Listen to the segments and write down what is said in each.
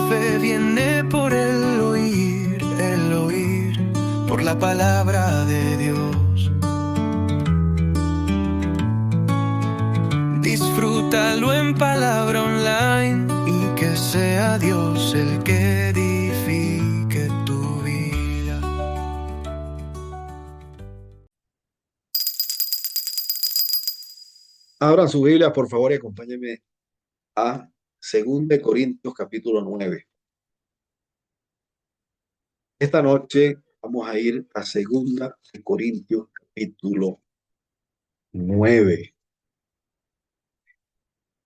fe viene por el oír, por la palabra de Dios. Disfrútalo en palabra online y que sea Dios el que edifique tu vida. Abran su Biblia, por favor, y acompáñenme a 2 Corintios capítulo 9. Esta noche vamos a ir a 2 Corintios capítulo 9.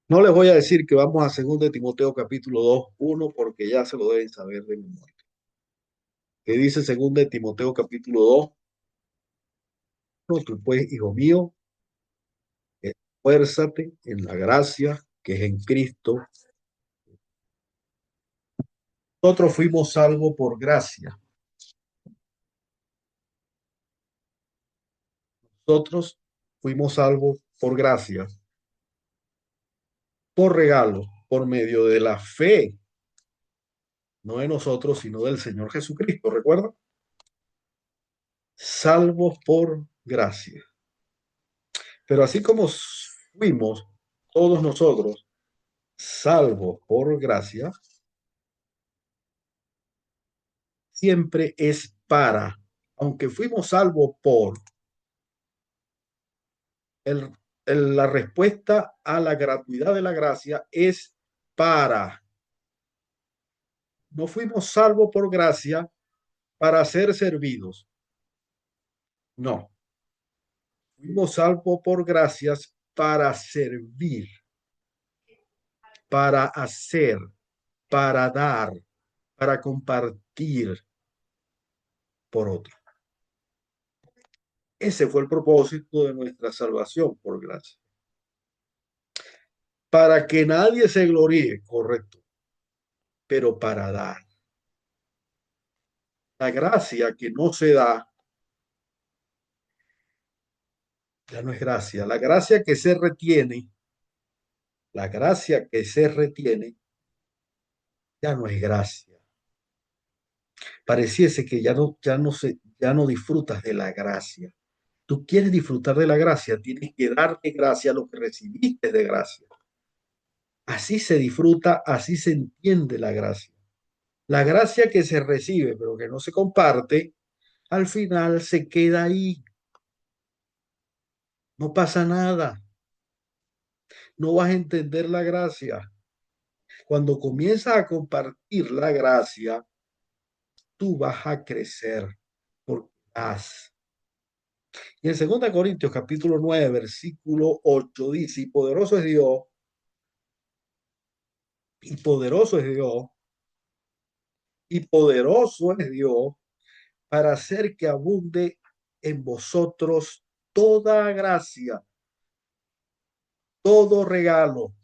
No les voy a decir que vamos a 2 Timoteo capítulo 2:1 porque ya se lo deben saber de memoria. ¿Qué dice 2 Timoteo capítulo 2? No, tú pues, hijo mío, esfuérzate en la gracia que es en Cristo. Nosotros fuimos salvos por gracia. Nosotros fuimos salvos por gracia, por regalo, por medio de la fe, no de nosotros, sino del Señor Jesucristo, ¿recuerda? Salvos por gracia. Pero así como fuimos todos nosotros salvos por gracia, siempre es para, aunque fuimos salvos por, el, la respuesta a la gratuidad de la gracia es para. No fuimos salvos por gracia para ser servidos. No, fuimos salvos por gracias para servir, para hacer, para dar, para compartir por otro. Ese fue el propósito de nuestra salvación por gracia. Para que nadie se gloríe, correcto, pero para dar. La gracia que no se da, ya no es gracia. La gracia que se retiene, la gracia que se retiene, ya no es gracia. Pareciese que ya no disfrutas de la gracia. Tú quieres disfrutar de la gracia, tienes que darte gracia a lo que recibiste de gracia. Así se disfruta, así se entiende la gracia. La gracia que se recibe, pero que no se comparte, al final se queda ahí. No pasa nada. No vas a entender la gracia. Cuando comienzas a compartir la gracia, tú vas a crecer porque das. Y en 2 Corintios capítulo 9, versículo 8 dice, y poderoso es Dios, y poderoso es Dios, y poderoso es Dios para hacer que abunde en vosotros toda gracia, todo regalo.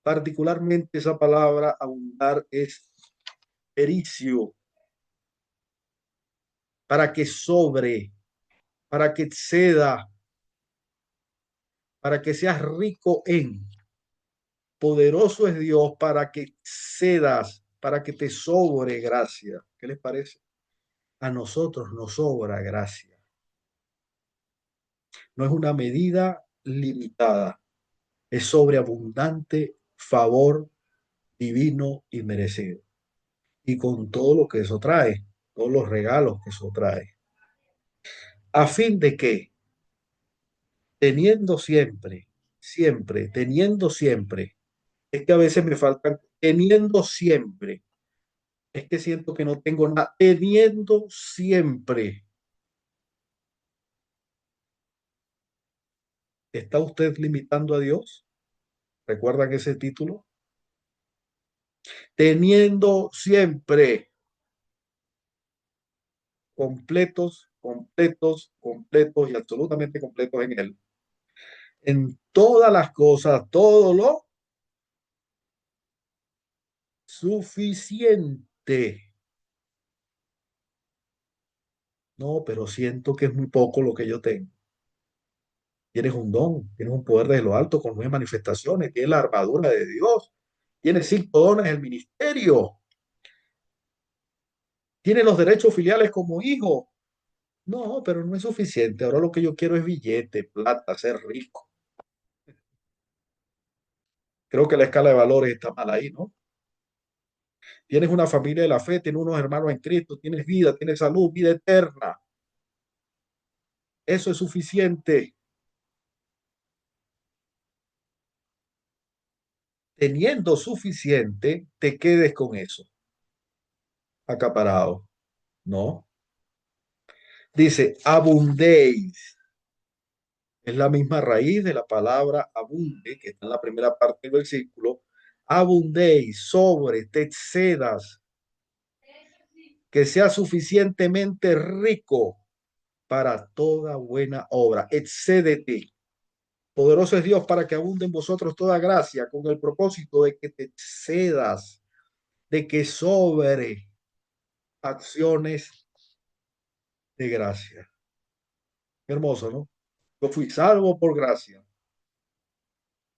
Particularmente esa palabra abundar es pericio, para que sobre, para que exceda, para que seas rico en. Poderoso es Dios para que cedas, para que te sobre gracia. ¿Qué les parece? A nosotros nos sobra gracia. No es una medida limitada, es sobreabundante favor divino y merecido. Y con todo lo que eso trae, todos los regalos que eso trae. A fin de que, teniendo siempre, siempre, teniendo siempre, es que a veces me faltan, teniendo siempre, es que siento que no tengo nada, teniendo siempre. ¿Está usted limitando a Dios? ¿Recuerdan ese título? Teniendo siempre completos, completos, completos y absolutamente completos en Él. En todas las cosas, todo lo suficiente. No, pero siento que es muy poco lo que yo tengo. Tienes un don, tienes un poder desde lo alto con 9 manifestaciones, tienes la armadura de Dios, Tienes 5 dones en el ministerio. Tienes los derechos filiales como hijo. No, pero no es suficiente. Ahora lo que yo quiero es billete, plata, ser rico. Creo que la escala de valores está mal ahí, ¿no? Tienes una familia de la fe, tienes unos hermanos en Cristo, tienes vida, tienes salud, vida eterna. Eso es suficiente. Teniendo suficiente, te quedes con eso, acaparado. No. Dice, abundéis. Es la misma raíz de la palabra abunde, que está en la primera parte del versículo. Abundéis, sobre, te excedas, que sea suficientemente rico para toda buena obra. Excédete. Poderoso es Dios para que abunde en vosotros toda gracia, con el propósito de que te excedas, de que sobre acciones de gracia. Qué hermoso, ¿no? Yo fui salvo por gracia,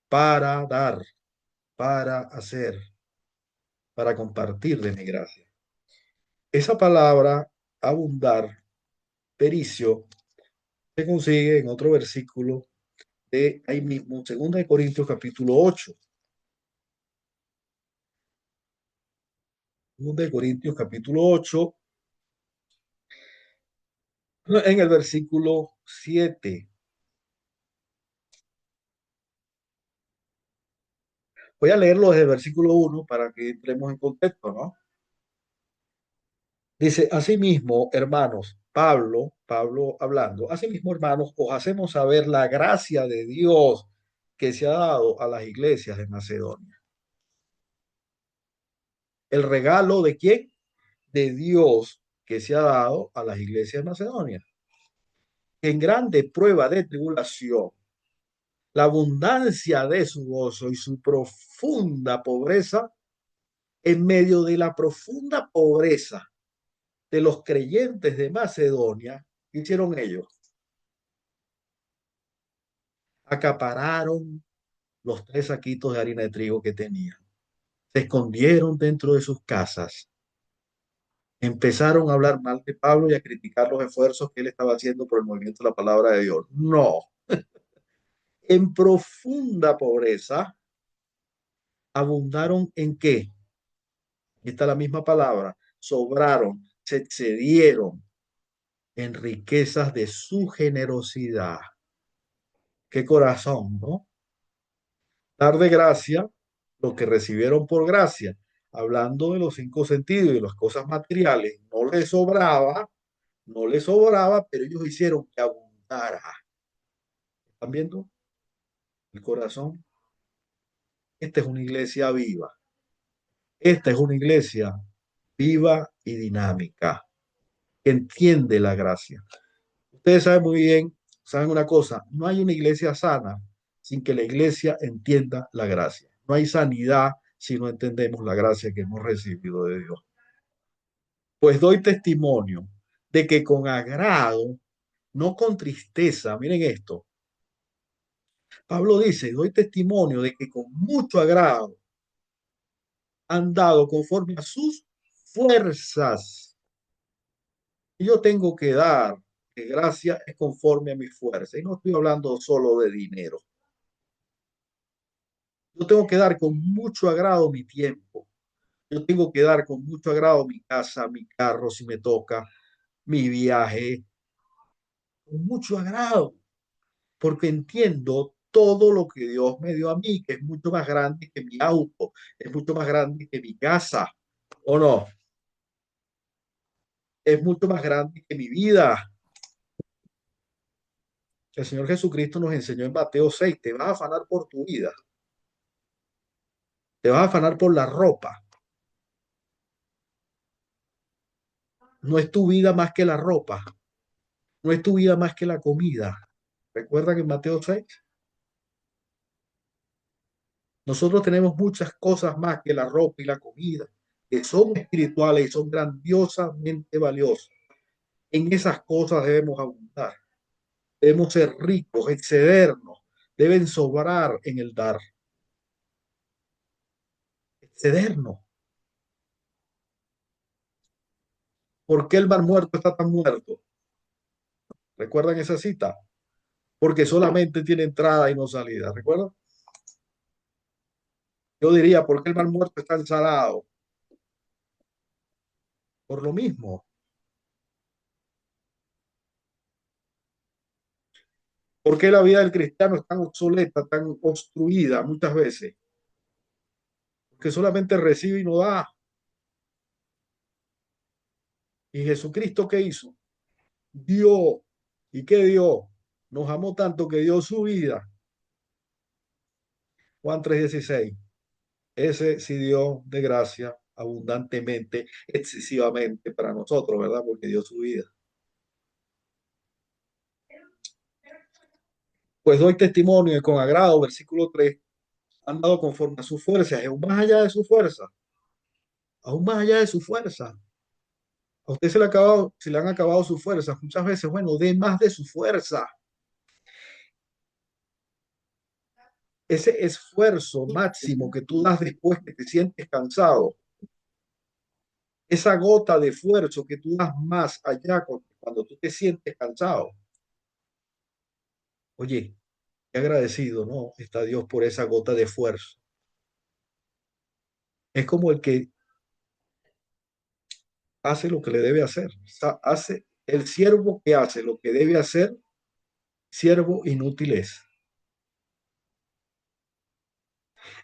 para dar, para hacer, para compartir de mi gracia. Esa palabra, abundar, pericio, se consigue en otro versículo de ahí mismo, 2 Corintios capítulo 8. 2 Corintios capítulo 8, en el versículo 7. Voy a leerlo desde el versículo 1 para que entremos en contexto, ¿no? Dice, asimismo, hermanos, Pablo hablando, asimismo, hermanos, os hacemos saber la gracia de Dios que se ha dado a las iglesias de Macedonia. ¿El regalo de quién? De Dios que se ha dado a las iglesias de Macedonia. En grande prueba de tribulación, la abundancia de su gozo y su profunda pobreza, en medio de la profunda pobreza de los creyentes de Macedonia, ¿qué hicieron ellos? Acapararon los 3 saquitos de harina de trigo que tenían. Se escondieron dentro de sus casas. Empezaron a hablar mal de Pablo y a criticar los esfuerzos que él estaba haciendo por el movimiento de la palabra de Dios. No, en profunda pobreza, abundaron en qué. Esta es la misma palabra. Sobraron, se excedieron en riquezas de su generosidad. Qué corazón, ¿no? Dar de gracia lo que recibieron por gracia. Hablando de los 5 sentidos y las cosas materiales, no les sobraba, pero ellos hicieron que abundara. ¿Están viendo el corazón? Esta es una iglesia viva. Esta es una iglesia viva y dinámica, que entiende la gracia. Ustedes saben muy bien, saben una cosa, no hay una iglesia sana sin que la iglesia entienda la gracia. No hay sanidad si no entendemos la gracia que hemos recibido de Dios. Pues doy testimonio de que con agrado, no con tristeza, miren esto, Pablo dice, doy testimonio de que con mucho agrado han dado conforme a sus fuerzas. Y yo tengo que dar, que gracia es conforme a mi fuerza. Y no estoy hablando solo de dinero. Yo tengo que dar con mucho agrado mi tiempo. Yo tengo que dar con mucho agrado mi casa, mi carro, si me toca, mi viaje, con mucho agrado, porque entiendo todo lo que Dios me dio a mí, que es mucho más grande que mi auto, es mucho más grande que mi casa, ¿o no? Es mucho más grande que mi vida. El Señor Jesucristo nos enseñó en Mateo 6, te vas a afanar por tu vida, te vas a afanar por la ropa. No es tu vida más que la ropa, no es tu vida más que la comida. Recuerda que en Mateo 6, nosotros tenemos muchas cosas más que la ropa y la comida, que son espirituales y son grandiosamente valiosas. En esas cosas debemos abundar, debemos ser ricos, excedernos, deben sobrar en el dar. cedernos. ¿Por qué el mar muerto está tan muerto? ¿Recuerdan esa cita? Porque solamente tiene entrada y no salida. ¿Recuerdan? Yo diría, ¿por qué el mar muerto está ensalado? Por lo mismo. ¿Por qué la vida del cristiano es tan obsoleta, tan obstruida muchas veces? Porque solamente recibe y no da. ¿Y Jesucristo qué hizo? Dio. ¿Y qué dio? Nos amó tanto que dio su vida. Juan 3:16. Ese sí dio de gracia abundantemente, excesivamente para nosotros, ¿verdad? Porque dio su vida. Pues doy testimonio y con agrado, versículo 3, han dado conforme a sus fuerzas, aún más allá de su fuerza, aún más allá de su fuerza. A usted se le han acabado sus fuerzas. Muchas veces, bueno, dé más de su fuerza. Ese esfuerzo máximo que tú das después que te sientes cansado, esa gota de esfuerzo que tú das más allá cuando tú te sientes cansado. Oye, qué agradecido, ¿no? Está Dios por esa gota de esfuerzo. Es como el que hace lo que le debe hacer. O sea, hace el siervo que hace lo que debe hacer, siervo inútil es.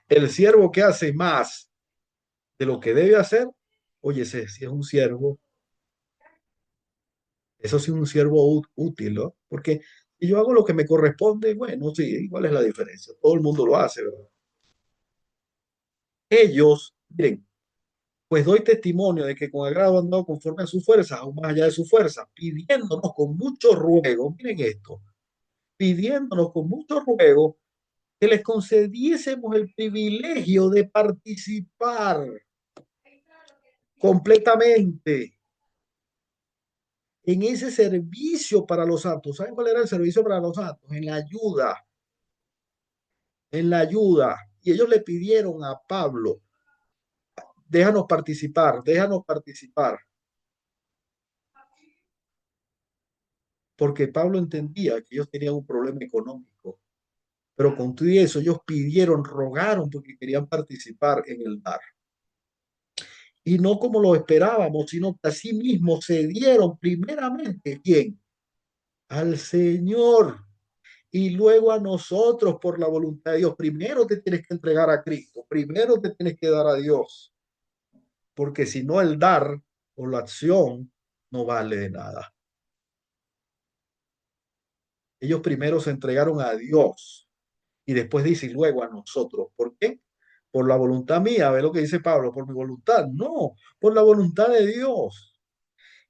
El siervo que hace más de lo que debe hacer, oye, ese si es un siervo, eso sí es un siervo útil, ¿no? Porque si yo hago lo que me corresponde, bueno, sí, igual es la diferencia. Todo el mundo lo hace, ¿verdad? Ellos, miren, pues doy testimonio de que con agrado han dado conforme a sus fuerzas, aún más allá de sus fuerzas, pidiéndonos con mucho ruego, miren esto, pidiéndonos con mucho ruego que les concediésemos el privilegio de participar completamente en ese servicio para los santos. ¿Saben cuál era el servicio para los santos? En la ayuda, en la ayuda. Y ellos le pidieron a Pablo, déjanos participar, porque Pablo entendía que ellos tenían un problema económico. Pero con todo eso, ellos pidieron, rogaron porque querían participar en el dar. Y no como lo esperábamos, sino que así mismo se dieron primeramente, ¿quién? Al Señor y luego a nosotros por la voluntad de Dios. Primero te tienes que entregar a Cristo, primero te tienes que dar a Dios, porque si no el dar o la acción no vale de nada. Ellos primero se entregaron a Dios y después dice y luego a nosotros. ¿Por qué? Por la voluntad mía, ve lo que dice Pablo, por mi voluntad, no, por la voluntad de Dios.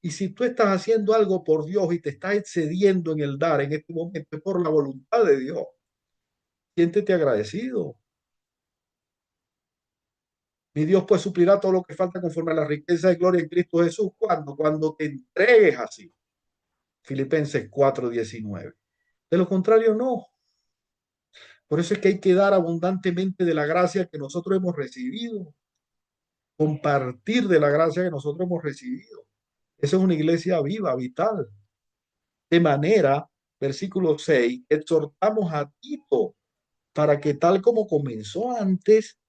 Y si tú estás haciendo algo por Dios y te estás excediendo en el dar en este momento, es por la voluntad de Dios. Siéntete agradecido. Mi Dios pues suplirá todo lo que falta conforme a la riqueza de gloria en Cristo Jesús. ¿Cuándo? Cuando te entregues así. Filipenses 4:19. De lo contrario, no. Por eso es que hay que dar abundantemente de la gracia que nosotros hemos recibido. Compartir de la gracia que nosotros hemos recibido. Esa es una iglesia viva, vital. De manera, versículo 6, exhortamos a Tito para que tal como comenzó antes,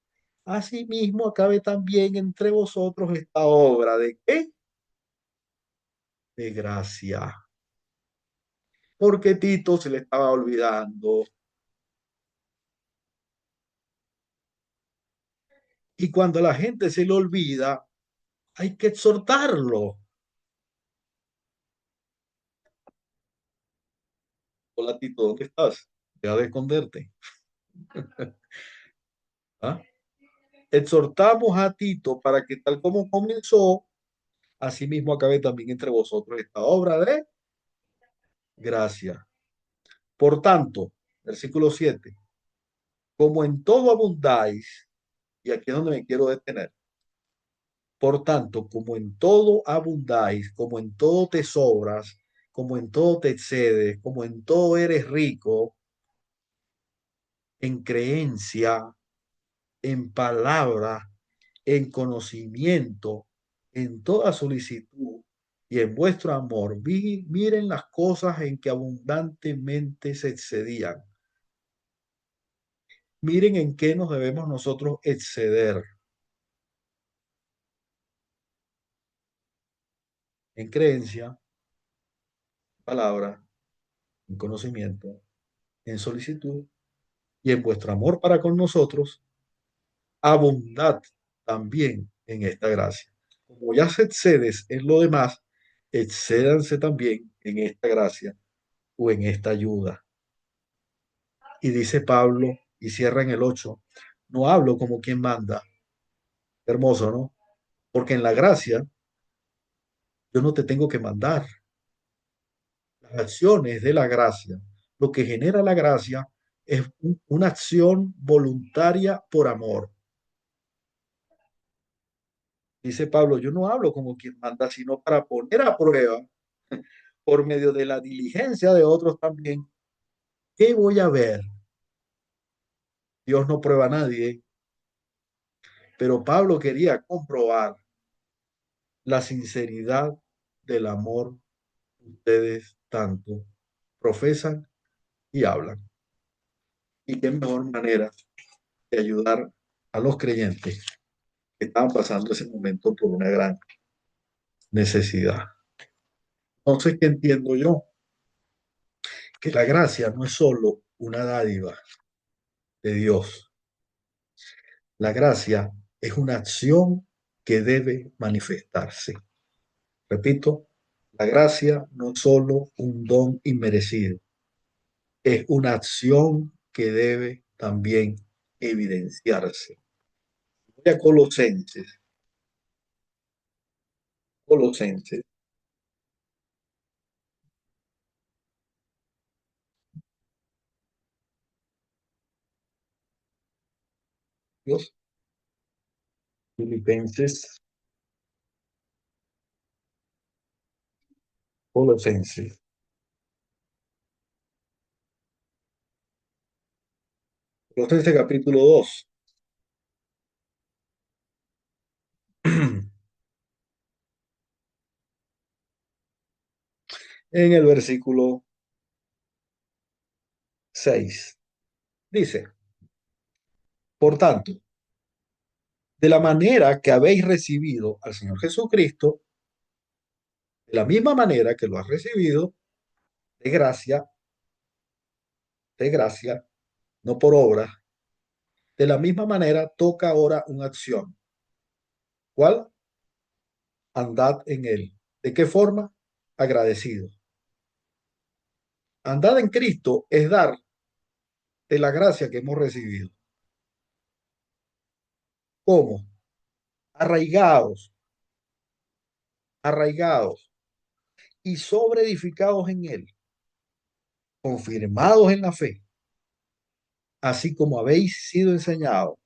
asimismo acabe también entre vosotros esta obra de qué? De gracia. Porque Tito se le estaba olvidando. Y cuando a la gente se le olvida, hay que exhortarlo. Hola Tito, ¿dónde estás? Deja de esconderte. ¿Ah? Exhortamos a Tito para que tal como comenzó, asimismo acabe también entre vosotros esta obra de gracia. Por tanto, versículo 7, como en todo abundáis, y aquí es donde me quiero detener, por tanto, como en todo abundáis, como en todo te sobras, como en todo te excedes, como en todo eres rico, en creencia, en palabra en conocimiento, en toda solicitud y en vuestro amor. Miren las cosas en que abundantemente se excedían. Miren en qué nos debemos nosotros exceder. En creencia, palabra, en conocimiento, en solicitud y en vuestro amor para con nosotros, abundad también en esta gracia. Como ya se excedes en lo demás, excédanse también en esta gracia o en esta ayuda. Y dice Pablo, y cierra en el 8, no hablo como quien manda. Hermoso, ¿no? Porque en la gracia yo no te tengo que mandar. Las acciones de la gracia, lo que genera la gracia es una acción voluntaria por amor. Dice Pablo, yo no hablo como quien manda, sino para poner a prueba por medio de la diligencia de otros también. ¿Qué voy a ver? Dios no prueba a nadie, pero Pablo quería comprobar la sinceridad del amor que ustedes tanto profesan y hablan. Y qué mejor manera de ayudar a los creyentes que estaban pasando ese momento por una gran necesidad. Entonces, ¿qué entiendo yo? Que la gracia no es solo una dádiva de Dios. La gracia es una acción que debe manifestarse. Repito, la gracia no es solo un don inmerecido, es una acción que debe también evidenciarse. Voy a Colosenses, Colosenses, Dios, Filipenses, Colosenses, Colosenses capítulo 2, en el versículo 6. Dice, por tanto, de la manera que habéis recibido al Señor Jesucristo, de la misma manera que lo has recibido, de gracia, de gracia, no por obra, de la misma manera toca ahora una acción. ¿Cuál? Andad en él. ¿De qué forma? Agradecido. Andad en Cristo es dar de la gracia que hemos recibido. ¿Cómo? Arraigados, arraigados y sobreedificados en él, confirmados en la fe, así como habéis sido enseñados,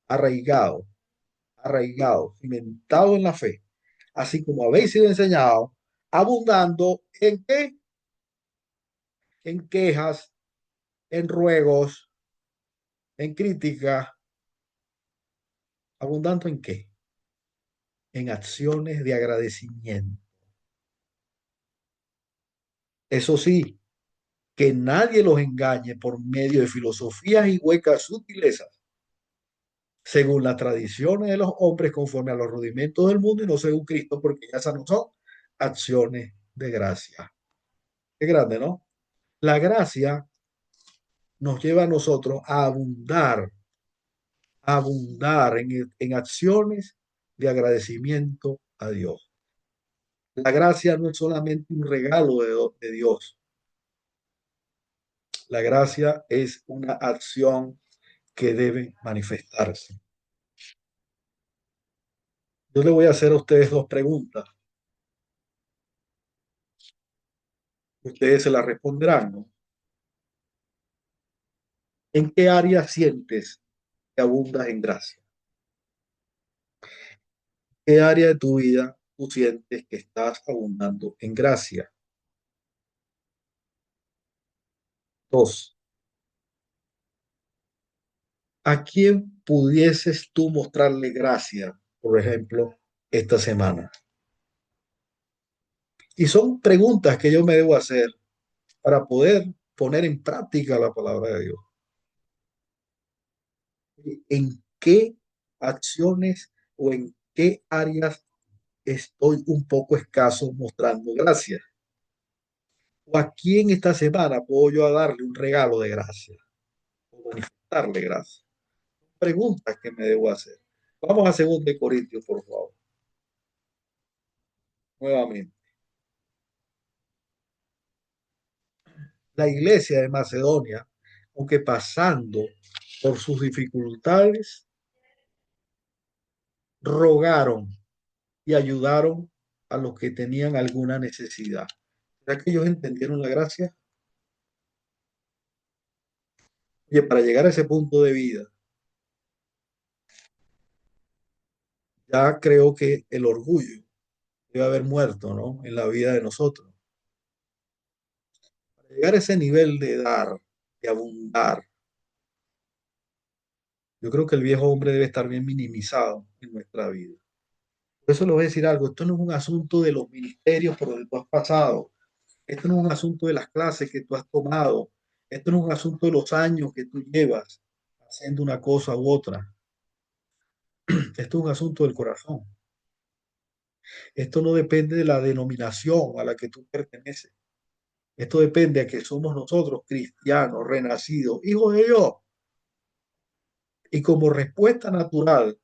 arraigados, arraigados, cimentados en la fe, así como habéis sido enseñados, abundando en qué? En quejas, en ruegos, en críticas, abundando en qué? En acciones de agradecimiento. Eso sí, que nadie los engañe por medio de filosofías y huecas sutilezas, según las tradiciones de los hombres, conforme a los rudimentos del mundo y no según Cristo, porque esas no son acciones de gracia. Qué grande, ¿no? La gracia nos lleva a nosotros a abundar en acciones de agradecimiento a Dios. La gracia no es solamente un regalo de Dios. La gracia es una acción que debe manifestarse. Yo le voy a hacer a ustedes dos preguntas. Ustedes se las responderán, ¿no? ¿En qué área sientes que abundas en gracia? ¿Qué área de tu vida tú sientes que estás abundando en gracia? Dos, ¿A quién pudieses tú mostrarle gracia, por ejemplo, esta semana? Y son preguntas que yo me debo hacer para poder poner en práctica la palabra de Dios. ¿En qué acciones o en qué áreas estoy un poco escaso mostrando gracia? ¿O a quién esta semana puedo yo darle un regalo de gracia o manifestarle gracia? Preguntas que me debo hacer. Vamos a 2 Corintios, por favor, nuevamente. La iglesia de Macedonia, aunque pasando por sus dificultades, rogaron y ayudaron a los que tenían alguna necesidad. ¿Será que ellos entendieron la gracia? Oye, para llegar a ese punto de vida, ya creo que el orgullo debe haber muerto, ¿no? En la vida de nosotros. Para llegar a ese nivel de dar, de abundar, yo creo que el viejo hombre debe estar bien minimizado en nuestra vida. Por eso le voy a decir algo, esto no es un asunto de los ministerios por donde tú has pasado, esto no es un asunto de las clases que tú has tomado, esto no es un asunto de los años que tú llevas haciendo una cosa u otra, esto es un asunto del corazón. Esto no depende de la denominación a la que tú perteneces. Esto depende a que somos nosotros cristianos, renacidos, hijos de Dios. Y como respuesta natural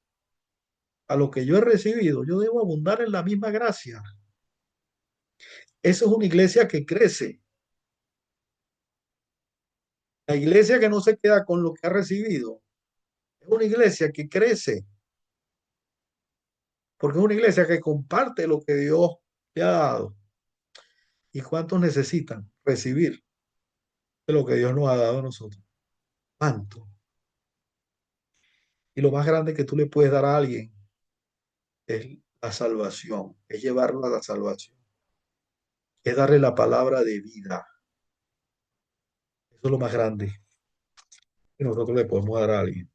a lo que yo he recibido, yo debo abundar en la misma gracia. Eso es una iglesia que crece. La iglesia que no se queda con lo que ha recibido es una iglesia que crece, porque es una iglesia que comparte lo que Dios le ha dado. ¿Y cuántos necesitan recibir de lo que Dios nos ha dado a nosotros? ¿Cuánto? Y lo más grande que tú le puedes dar a alguien es la salvación, es llevarlo a la salvación, es darle la palabra de vida. Eso es lo más grande que nosotros le podemos dar a alguien.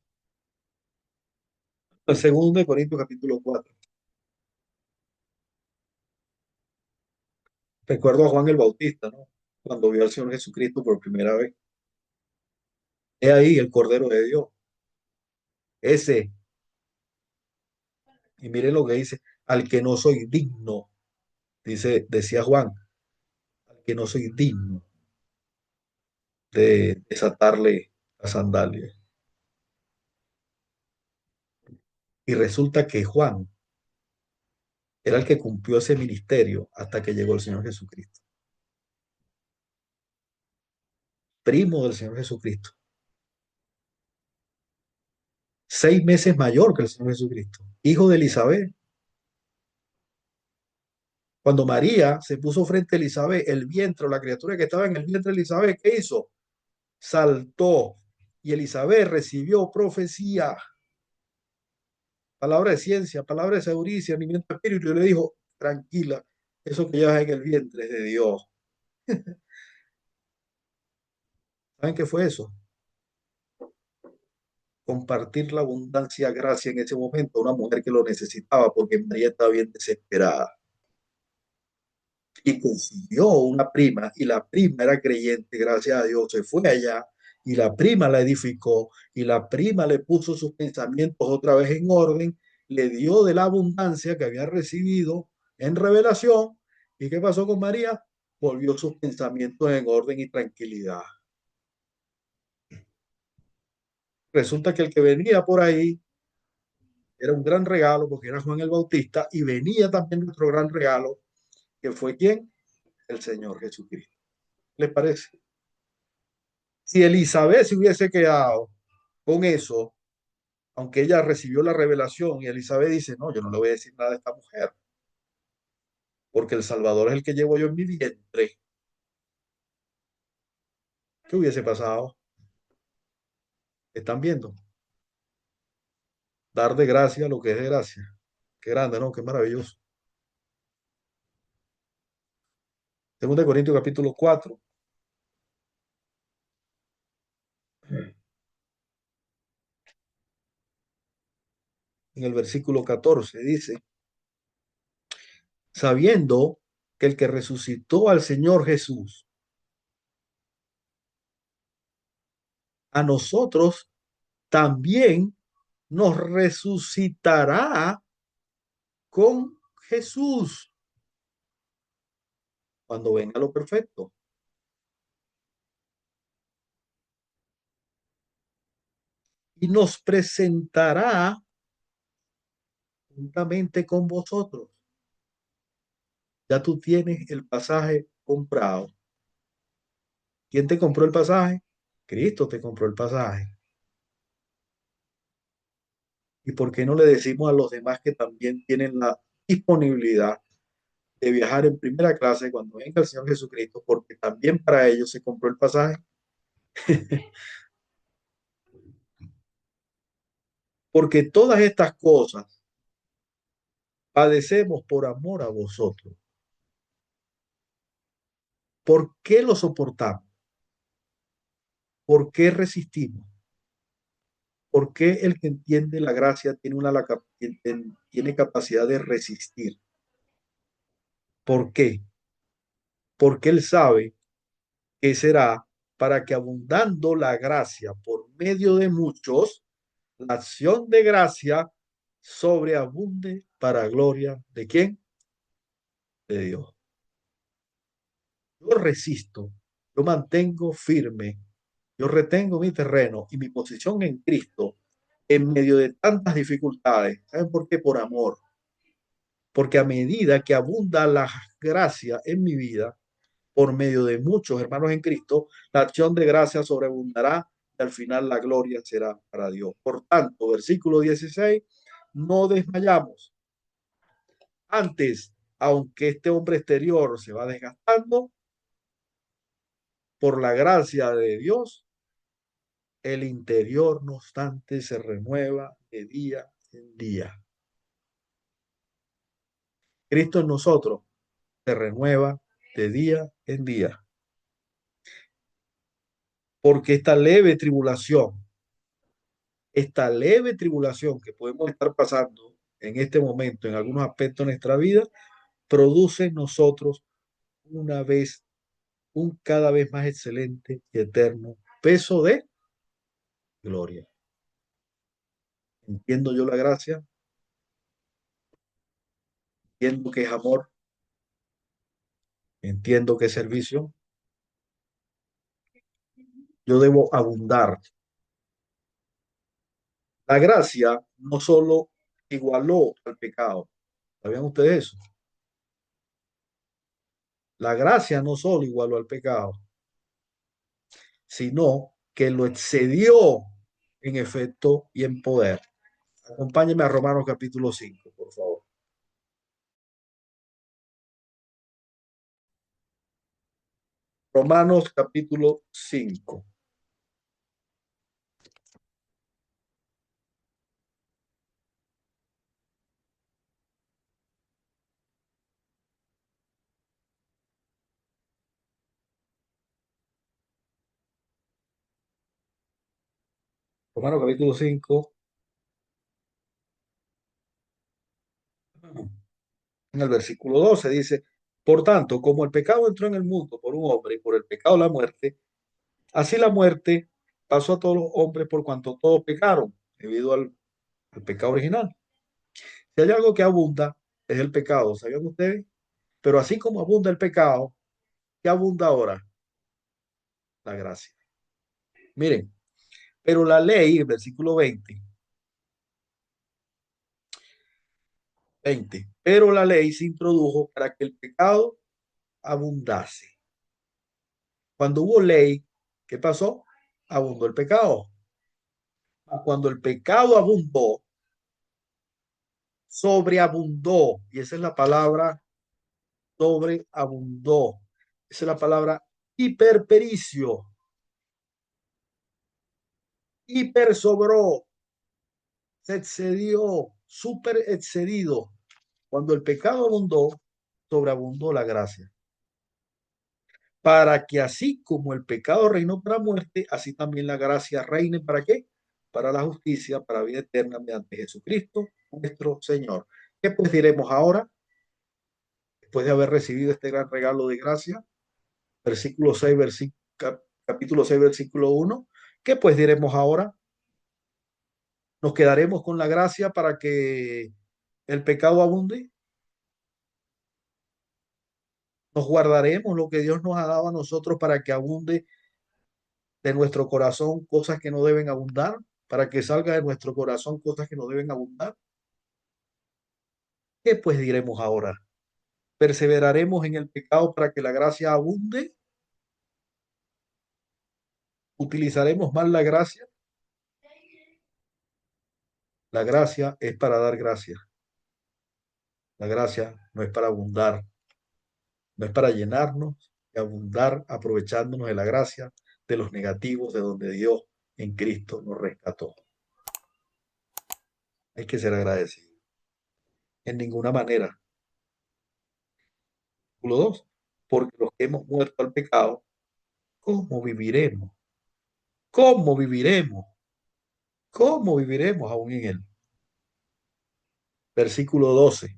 El 2 Corintios capítulo 4. Recuerdo a Juan el Bautista, ¿no? Cuando vio al Señor Jesucristo por primera vez. He ahí el Cordero de Dios. Ese, y miren lo que dice, al que no soy digno, decía Juan, al que no soy digno de desatarle las sandalias. Y resulta que Juan era el que cumplió ese ministerio hasta que llegó el Señor Jesucristo. Primo del Señor Jesucristo. 6 meses mayor que el Señor Jesucristo. Hijo de Elizabeth. Cuando María se puso frente a Elizabeth, el vientre, o la criatura que estaba en el vientre de Elizabeth, ¿qué hizo? Saltó. Y Elizabeth recibió profecía, palabra de ciencia, palabra de sabiduría, discernimiento de espíritu. Y le dijo, tranquila, eso que llevas en el vientre es de Dios. ¿Saben qué fue eso? Compartir la abundancia, gracia en ese momento a una mujer que lo necesitaba porque María estaba bien desesperada. Y consiguió una prima y la prima era creyente, gracias a Dios, se fue allá y la prima la edificó y la prima le puso sus pensamientos otra vez en orden, le dio de la abundancia que había recibido en revelación. ¿Y qué pasó con María? Volvió sus pensamientos en orden y tranquilidad. Resulta que el que venía por ahí era un gran regalo porque era Juan el Bautista y venía también nuestro gran regalo, que fue ¿quién? El Señor Jesucristo. ¿Les parece? Si Elizabeth se hubiese quedado con eso, aunque ella recibió la revelación y Elizabeth dice, no, yo no le voy a decir nada a esta mujer, porque el Salvador es el que llevo yo en mi vientre, ¿qué hubiese pasado? ¿Están viendo? Dar de gracia lo que es de gracia. Qué grande, ¿no? Qué maravilloso. 2 Corintios capítulo 4. en el versículo 14, dice, sabiendo que el que resucitó al Señor Jesús, a nosotros también nos resucitará con Jesús cuando venga lo perfecto y nos presentará juntamente con vosotros. Ya tú tienes el pasaje comprado. ¿Quién te compró el pasaje? Cristo te compró el pasaje. ¿Y por qué no le decimos a los demás que también tienen la disponibilidad de viajar en primera clase cuando venga el Señor Jesucristo? Porque también para ellos se compró el pasaje. Porque todas estas cosas padecemos por amor a vosotros. ¿Por qué lo soportamos? ¿Por qué resistimos? ¿Por qué el que entiende la gracia tiene, tiene capacidad de resistir? ¿Por qué? Porque él sabe que será para que abundando la gracia por medio de muchos, la acción de gracia sobreabunde para gloria de quién? De Dios. Yo resisto, yo mantengo firme, yo retengo mi terreno y mi posición en Cristo en medio de tantas dificultades. ¿Saben por qué? Por amor. Porque a medida que abunda la gracia en mi vida, por medio de muchos hermanos en Cristo, la acción de gracia sobreabundará y al final la gloria será para Dios. Por tanto, versículo 16, no desmayamos. Antes, aunque este hombre exterior se va desgastando, por la gracia de Dios, el interior, no obstante, se renueva de día en día. Cristo en nosotros se renueva de día en día. Porque esta leve tribulación que podemos estar pasando en este momento en algunos aspectos de nuestra vida, produce en nosotros una vez, un cada vez más excelente y eterno peso de gloria. Entiendo yo la gracia, entiendo que es amor, entiendo que es servicio. Yo debo abundar. La gracia no solo igualó al pecado. ¿Sabían ustedes eso? La gracia no solo igualó al pecado, sino que lo excedió en efecto y en poder. Acompáñeme a Romanos capítulo 5, por favor. Romanos capítulo 5. Romanos capítulo 5, en el versículo 12 dice, por tanto, como el pecado entró en el mundo por un hombre y por el pecado la muerte, así la muerte pasó a todos los hombres por cuanto todos pecaron debido al pecado original. Si hay algo que abunda, es el pecado, ¿sabían ustedes? Pero así como abunda el pecado, ¿qué abunda ahora? La gracia. Miren, pero la ley, el versículo 20, pero la ley se introdujo para que el pecado abundase. Cuando hubo ley, ¿qué pasó? Abundó el pecado. Cuando el pecado abundó, sobreabundó, y esa es la palabra sobreabundó. Esa es la palabra hiperpericio. Hiper sobró, se excedió, super excedido. Cuando el pecado abundó, sobreabundó la gracia. Para que así como el pecado reinó para muerte, así también la gracia reine para qué? para la justicia, para vida eterna mediante Jesucristo, nuestro Señor. ¿Qué pues diremos ahora, después de haber recibido este gran regalo de gracia? Versículo 6, capítulo 6, versículo 1. ¿Qué pues diremos ahora? ¿Nos quedaremos con la gracia para que el pecado abunde? ¿Nos guardaremos lo que Dios nos ha dado a nosotros para que abunde de nuestro corazón cosas que no deben abundar? ¿Para que salga de nuestro corazón cosas que no deben abundar? ¿Qué pues diremos ahora? ¿Perseveraremos en el pecado para que la gracia abunde? ¿Utilizaremos mal la gracia? La gracia es para dar gracia. La gracia no es para abundar, no es para llenarnos y abundar aprovechándonos de la gracia de los negativos de donde Dios en Cristo nos rescató. Hay que ser agradecido. En ninguna manera. Versículo 2. Porque los que hemos muerto al pecado, ¿cómo viviremos? ¿Cómo viviremos? ¿Cómo viviremos aún en él? Versículo 12.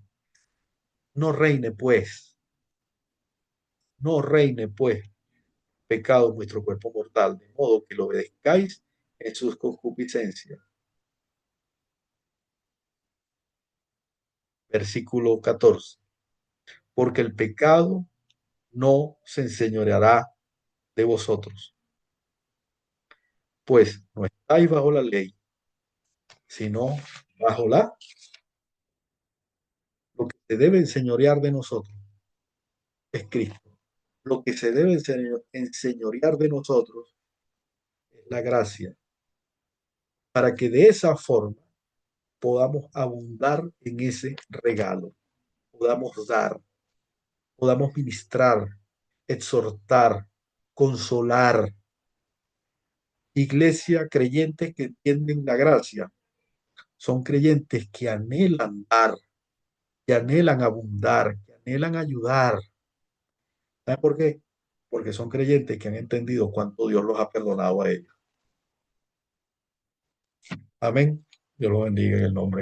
No reine pues, no reine pues pecado en vuestro cuerpo mortal, de modo que lo obedezcáis en sus concupiscencias. Versículo 14. Porque el pecado no se enseñoreará de vosotros, pues no estáis bajo la ley, sino bajo lo que se debe enseñorear de nosotros es Cristo. Lo que se debe enseñorear de nosotros es la gracia, para que de esa forma podamos abundar en ese regalo, podamos dar, podamos ministrar, exhortar, consolar. Iglesia, creyentes que entienden la gracia, son creyentes que anhelan dar, que anhelan abundar, que anhelan ayudar. ¿Saben por qué? Porque son creyentes que han entendido cuánto Dios los ha perdonado a ellos. Amén. Dios los bendiga en el nombre de Jesús.